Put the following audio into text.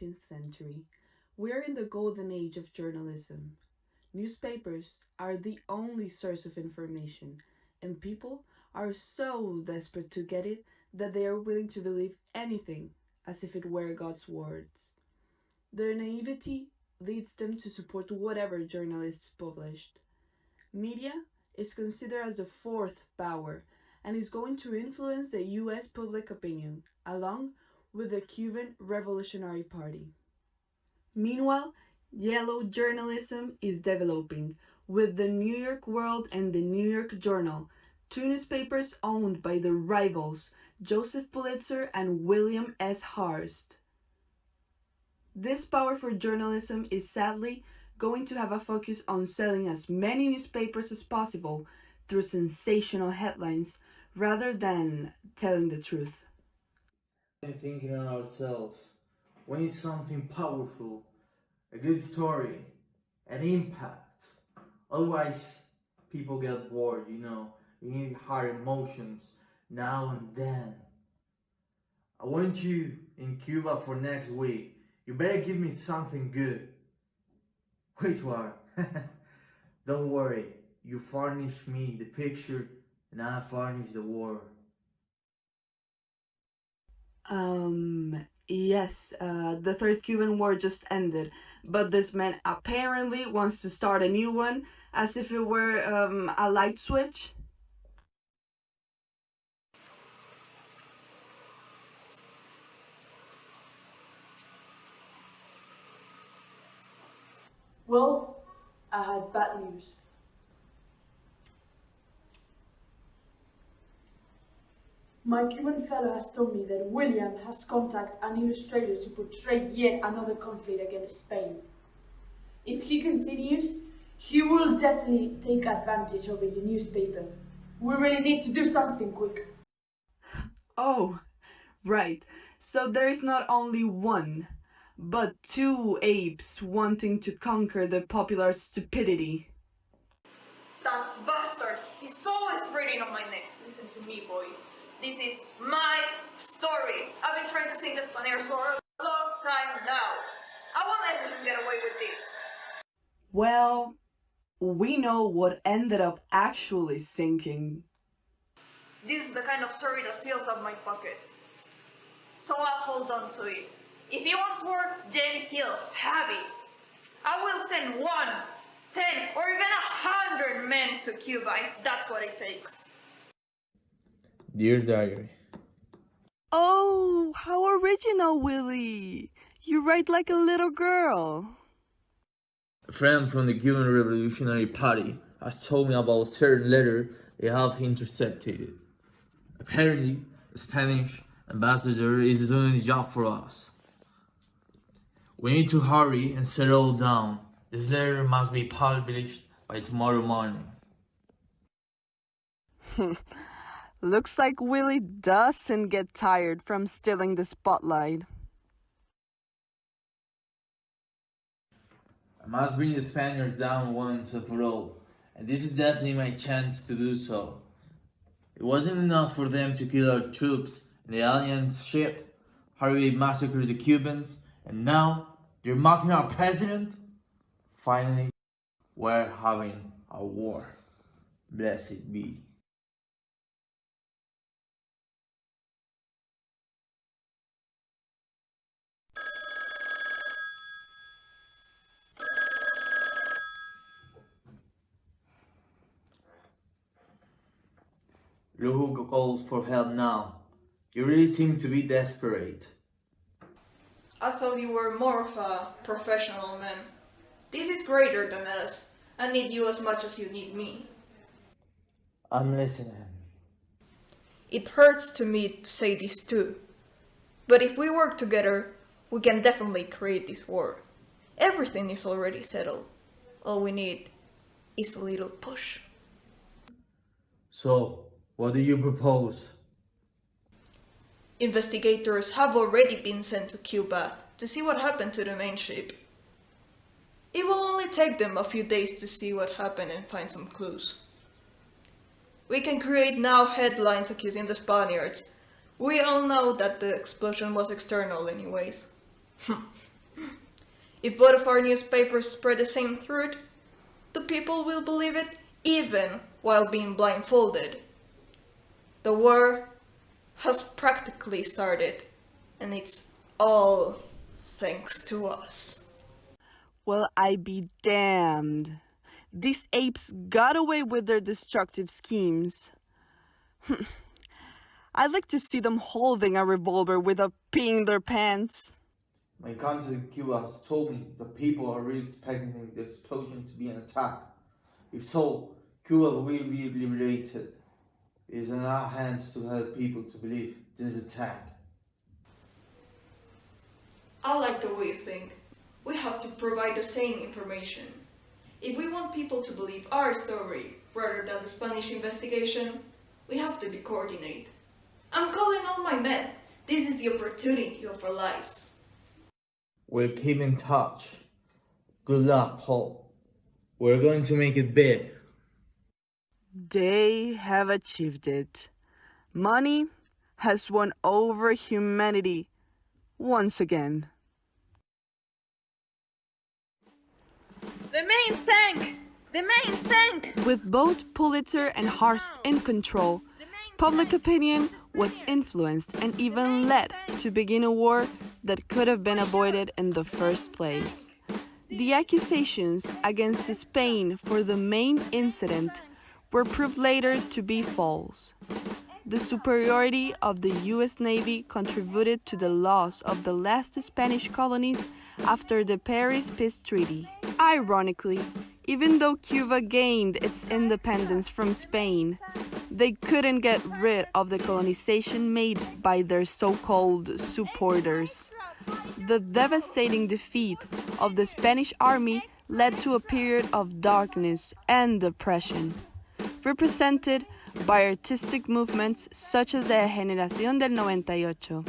19th century. We're in the golden age of journalism. Newspapers are the only source of information, and people are so desperate to get it that they are willing to believe anything as if it were God's words. Their naivety leads them to support whatever journalists published. Media is considered as the fourth power and is going to influence the US public opinion, along with the Cuban Revolutionary Party. Meanwhile, yellow journalism is developing, with the New York World and the New York Journal, two newspapers owned by the rivals Joseph Pulitzer and William S. Hearst. This powerful journalism is sadly going to have a focus on selling as many newspapers as possible through sensational headlines rather than telling the truth. Thinking on ourselves. We need something powerful, a good story, an impact. Otherwise, people get bored, We need hard emotions now and then. I want you in Cuba for next week. You better give me something good. Which one? Don't worry, you furnish me the picture and I furnish the word. Yes, the Third Cuban War just ended, but this man apparently wants to start a new one as if it were a light switch. Well, I had bad news. My Cuban fellow has told me that William has contacted an illustrator to portray yet another conflict against Spain. If he continues, he will definitely take advantage of the newspaper. We really need to do something quick. Oh, right. So there is not only one, but two apes wanting to conquer the popular stupidity. That bastard! He's always breathing on my neck. Listen to me, boy. This is my story. I've been trying to sing the Spaniards for a long time now. I won't let him get away with this. Well, we know what ended up actually sinking. This is the kind of story that fills up my pockets. So I'll hold on to it. If he wants war, then he'll have it. I will send 1, 10, or even 100 men to Cuba if that's what it takes. Dear Diary. Oh, how original, Willie! You write like a little girl. A friend from the Cuban Revolutionary Party has told me about a certain letter they have intercepted. Apparently, the Spanish ambassador is doing the job for us. We need to hurry and settle down. This letter must be published by tomorrow morning. Looks like Willie doesn't get tired from stealing the spotlight. I must bring the Spaniards down once and for all, and this is definitely my chance to do so. It wasn't enough for them to kill our troops in the Alliance ship, hurriedly massacre the Cubans, and now they're mocking our president? Finally, we're having a war. Blessed be. Look who calls for help now. You really seem to be desperate. I thought you were more of a professional man. This is greater than us. I need you as much as you need me. I'm listening. It hurts to me to say this too. But if we work together, we can definitely create this war. Everything is already settled. All we need is a little push. So, what do you propose? Investigators have already been sent to Cuba to see what happened to the main ship. It will only take them a few days to see what happened and find some clues. We can create now headlines accusing the Spaniards. We all know that the explosion was external anyways. If both of our newspapers spread the same truth, the people will believe it even while being blindfolded. The war has practically started, and it's all thanks to us. Well, I be damned. These apes got away with their destructive schemes. I'd like to see them holding a revolver without peeing their pants. My contact in Cuba has told me that people are really expecting the explosion to be an attack. If so, Cuba will be liberated. It is in our hands to help people to believe this attack. I like the way you think. We have to provide the same information. If we want people to believe our story rather than the Spanish investigation, we have to be coordinated. I'm calling all my men. This is the opportunity of our lives. We'll keep in touch. Good luck, Paul. We're going to make it big. They have achieved it. Money has won over humanity once again. The main sank! The main sank! With both Pulitzer and Hearst in control, public opinion was influenced and even led to begin a war that could have been avoided in the first place. The accusations against Spain for the main incident were proved later to be false. The superiority of the US Navy contributed to the loss of the last Spanish colonies after the Paris Peace Treaty. Ironically, even though Cuba gained its independence from Spain, they couldn't get rid of the colonization made by their so-called supporters. The devastating defeat of the Spanish army led to a period of darkness and depression, represented by artistic movements such as the Generación del 98.